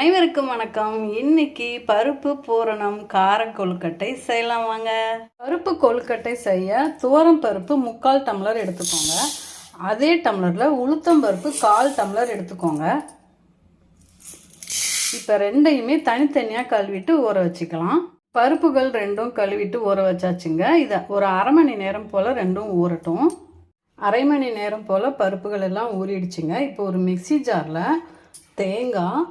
அனைவருக்கும் வணக்கம். இன்னைக்கு பருப்பு பூரணம் கார கொழுக்கட்டை செய்யலாம் வாங்க. பருப்பு கொழுக்கட்டை செய்ய துவரம் பருப்பு 3/4 டம்ளர் எடுத்துக்கோங்க. அதே டம்ளரில் உளுத்தம் பருப்பு 1/4 டம்ளர் எடுத்துக்கோங்க. இப்போ ரெண்டையுமே தனித்தனியாக கழுவிட்டு ஊற வச்சுக்கலாம். பருப்புகள் ரெண்டும் கழுவிட்டு ஊற வச்சாச்சுங்க. இதை ஒரு அரை மணி நேரம் போல் ரெண்டும் ஊறட்டும். அரை மணி நேரம் போல் பருப்புகள் எல்லாம் ஊறிடுச்சுங்க. இப்போ ஒரு மிக்சி ஜாரில் தேங்காய்,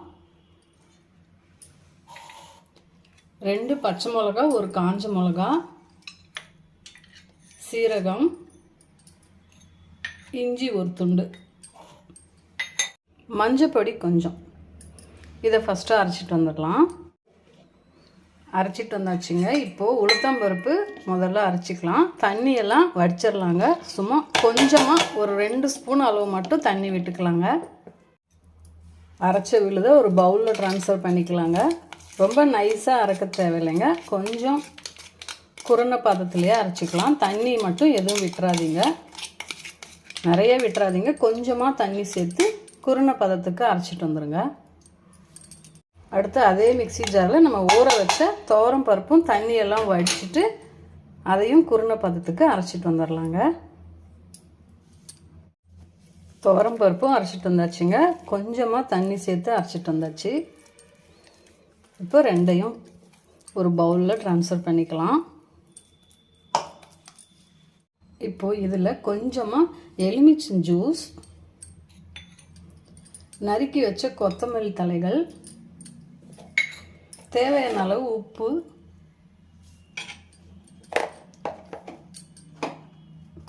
2 பச்சை மிளகா, ஒரு காஞ்ச மிளகா, சீரகம், இஞ்சி ஒரு துண்டு, மஞ்சப்பொடி கொஞ்சம். இதை ஃபஸ்ட்டு அரைச்சிட்டு வந்துடலாம். அரைச்சிட்டு வந்தாச்சுங்க. இப்போது உளுத்தம்பருப்பு முதல்ல அரைச்சிக்கலாம். தண்ணியெல்லாம் வடிச்சிடலாங்க. சும்மா கொஞ்சமாக ஒரு 2 ஸ்பூன் அளவு மட்டும் தண்ணி விட்டுக்கலாங்க. அரைச்ச விழுதை ஒரு பவுலில் ட்ரான்ஸ்ஃபர் பண்ணிக்கலாங்க. ரொம்ப நைஸாக அரைக்க தேவையில்லைங்க. கொஞ்சம் குருண பாதத்துலேயே அரைச்சிக்கலாம். தண்ணி மட்டும் எதுவும் விட்டுறாதீங்க, நிறைய விட்டுறாதீங்க. கொஞ்சமாக தண்ணி சேர்த்து குருண பதத்துக்கு அரைச்சிட்டு வந்துடுங்க. அடுத்து அதே மிக்சி ஜாரில் நம்ம ஊற வச்ச துவரம் பருப்பும் தண்ணியெல்லாம் வடிச்சிட்டு அதையும் குருண பதத்துக்கு அரைச்சிட்டு வந்துடலாங்க. துவரம் பருப்பும் அரைச்சிட்டு வந்தாச்சுங்க. கொஞ்சமாக தண்ணி சேர்த்து அரைச்சிட்டு வந்தாச்சு. இப்போ ரெண்டையும் ஒரு பவுலில் ட்ரான்ஸ்ஃபர் பண்ணிக்கலாம். இப்போது இதில் கொஞ்சமாக எலுமிச்சம் ஜூஸ், நறுக்கி வச்ச கொத்தமல்லி தலைகள், தேவையான அளவு உப்பு,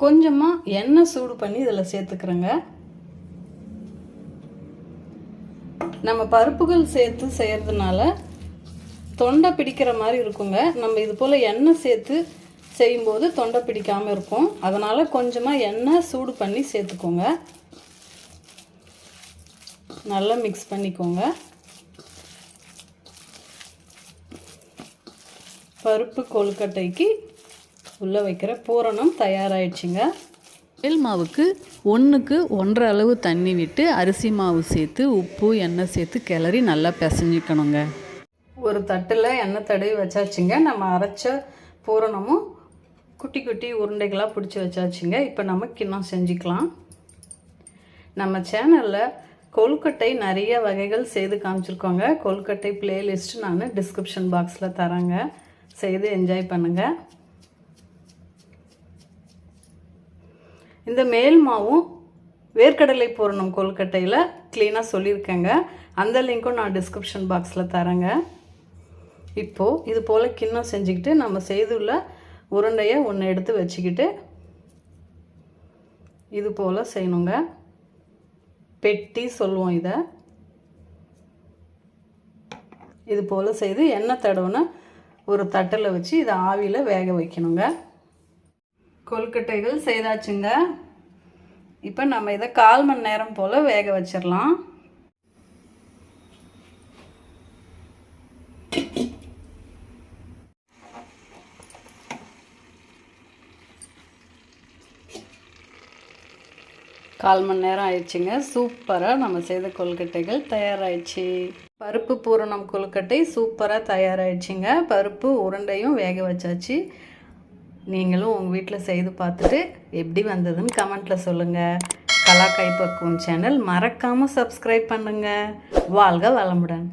கொஞ்சமாக எண்ணெய் சூடு பண்ணி இதில் சேர்த்துக்கிறேங்க. நம்ம பருப்புகள் சேர்த்து செய்கிறதுனால தொண்டை பிடிக்கிற மாதிரி இருக்குங்க. நம்ம இது போல் எண்ணெய் சேர்த்து செய்யும்போது தொண்டை பிடிக்காமல் இருக்கும். அதனால் கொஞ்சமாக எண்ணெய் சூடு பண்ணி சேர்த்துக்கோங்க. நல்லா மிக்ஸ் பண்ணிக்கோங்க. பருப்பு கொழுக்கட்டைக்கு உள்ளே வைக்கிற பூரணம் தயாராகிடுச்சுங்க. மேல் மாவுக்கு 1க்கு 1.5 அளவு தண்ணி விட்டு அரிசி மாவு சேர்த்து உப்பு எண்ணெய் சேர்த்து கிளறி நல்லா பிசைஞ்சிக்கணுங்க. ஒரு தட்டில் எண்ணெய் தடவி வச்சாச்சுங்க. நம்ம அரைச்ச பூரணமும் குட்டி குட்டி உருண்டைகளாக பிடிச்சி வச்சாச்சுங்க. இப்போ நம்ம கிண்ணம் செஞ்சுக்கலாம். நம்ம சேனலில் கொழுக்கட்டை நிறைய வகைகள் செய்து காமிச்சிருக்கோங்க. கொழுக்கட்டை பிளேலிஸ்ட் நான் டிஸ்கிரிப்ஷன் பாக்ஸில் தரேங்க. செய்து என்ஜாய் பண்ணுங்கள். இந்த மேல் மாவும் வேர்க்கடலை பூரணம் கொழுக்கட்டையில் க்ளீனாக சொல்லியிருக்கேங்க. அந்த லிங்க்கும் நான் டிஸ்கிரிப்ஷன் பாக்ஸில் தரேங்க. இப்போது இது போல் கிண்ணம் செஞ்சுக்கிட்டு நம்ம செய்துள்ள உருண்டையை ஒன்று எடுத்து வச்சுக்கிட்டு இது போல் செய்யணுங்க. பெட்டி சொல்லுவோம் இதை. இது போல் செய்து எண்ணெய் தடவுன ஒரு தட்டில் வச்சு இதை ஆவியில் வேக வைக்கணுங்க. கொழுக்கட்டைகள் செய்தாச்சுங்க. இப்போ நம்ம இதை 1/4 மணி நேரம் போல் வேக வச்சிடலாம். கால் மணி நேரம் ஆயிடுச்சுங்க. சூப்பராக நம்ம செய்த கொழுக்கட்டைகள் தயாராகிடுச்சு. பருப்பு பூரணம் கொழுக்கட்டை சூப்பராக தயாராகிடுச்சுங்க. பருப்பு உருண்டையும் வேக வச்சாச்சு. நீங்களும் உங்கள் வீட்டில் செய்து பார்த்துட்டு எப்படி வந்ததுன்னு கமெண்ட்டில் சொல்லுங்கள். கலா கைப்பக்குவம் சேனல் மறக்காமல் சப்ஸ்கிரைப் பண்ணுங்கள். வாழ்க வளமுடன்.